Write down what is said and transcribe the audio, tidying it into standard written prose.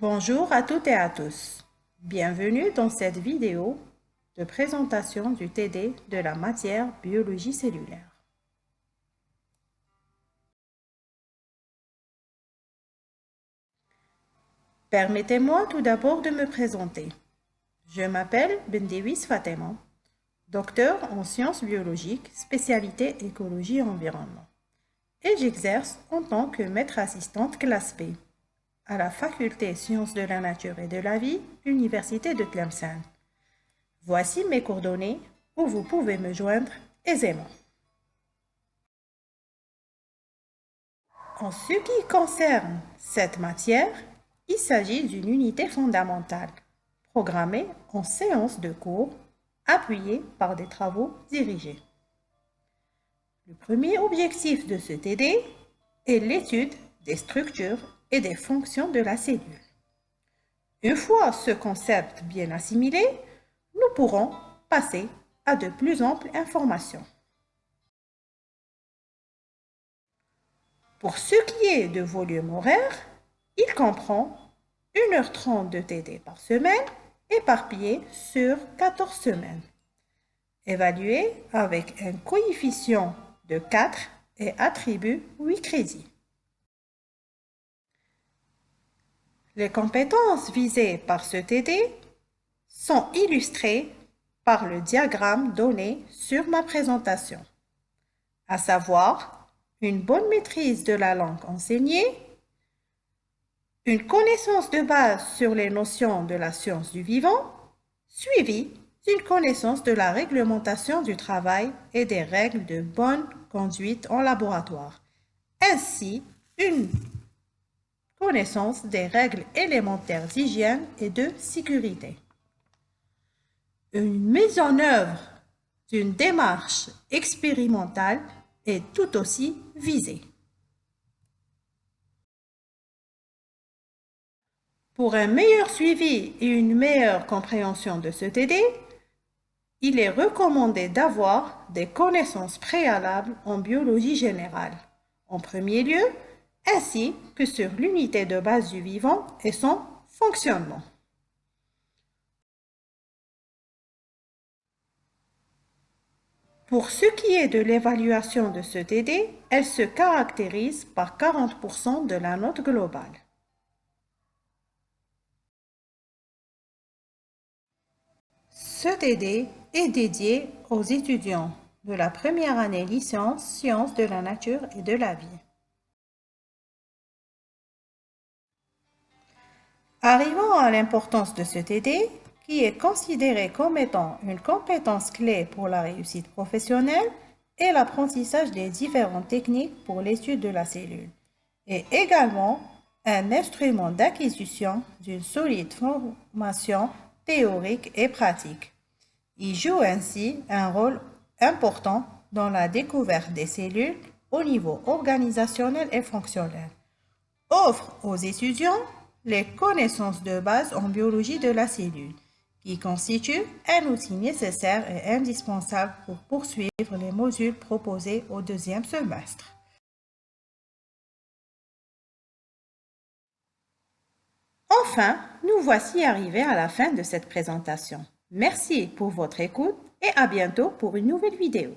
Bonjour à toutes et à tous. Bienvenue dans cette vidéo de présentation du TD de la matière biologie cellulaire. Permettez-moi tout d'abord de me présenter. Je m'appelle Bendewis Fatema, docteur en sciences biologiques, spécialité écologie et environnement. Et j'exerce en tant que maître assistante classe B à la faculté Sciences de la Nature et de la Vie, Université de Tlemcen. Voici mes coordonnées où vous pouvez me joindre aisément. En ce qui concerne cette matière, il s'agit d'une unité fondamentale, programmée en séance de cours, appuyée par des travaux dirigés. Le premier objectif de ce TD est l'étude des structures et des fonctions de la cellule. Une fois ce concept bien assimilé, nous pourrons passer à de plus amples informations. Pour ce qui est de volume horaire, il comprend 1h30 de TD par semaine, éparpillé sur 14 semaines, évalué avec un coefficient de 4 et attribue 8 crédits. Les compétences visées par ce TD sont illustrées par le diagramme donné sur ma présentation, à savoir une bonne maîtrise de la langue enseignée, une connaissance de base sur les notions de la science du vivant, suivie d'une connaissance de la réglementation du travail et des règles de bonne conduite en laboratoire, ainsi une connaissance des règles élémentaires d'hygiène et de sécurité. Une mise en œuvre d'une démarche expérimentale est tout aussi visée. Pour un meilleur suivi et une meilleure compréhension de ce TD, il est recommandé d'avoir des connaissances préalables en biologie générale, en premier lieu, ainsi que sur l'unité de base du vivant et son fonctionnement. Pour ce qui est de l'évaluation de ce TD, elle se caractérise par 40% de la note globale. Ce TD est dédié aux étudiants de la première année licence Sciences de la Nature et de la Vie. Arrivons à l'importance de ce TD, qui est considéré comme étant une compétence clé pour la réussite professionnelle et l'apprentissage des différentes techniques pour l'étude de la cellule, et également un instrument d'acquisition d'une solide formation théorique et pratique. Il joue ainsi un rôle important dans la découverte des cellules au niveau organisationnel et fonctionnel. Offre aux étudiants les connaissances de base en biologie de la cellule, qui constituent un outil nécessaire et indispensable pour poursuivre les modules proposés au deuxième semestre. Enfin, nous voici arrivés à la fin de cette présentation. Merci pour votre écoute et à bientôt pour une nouvelle vidéo.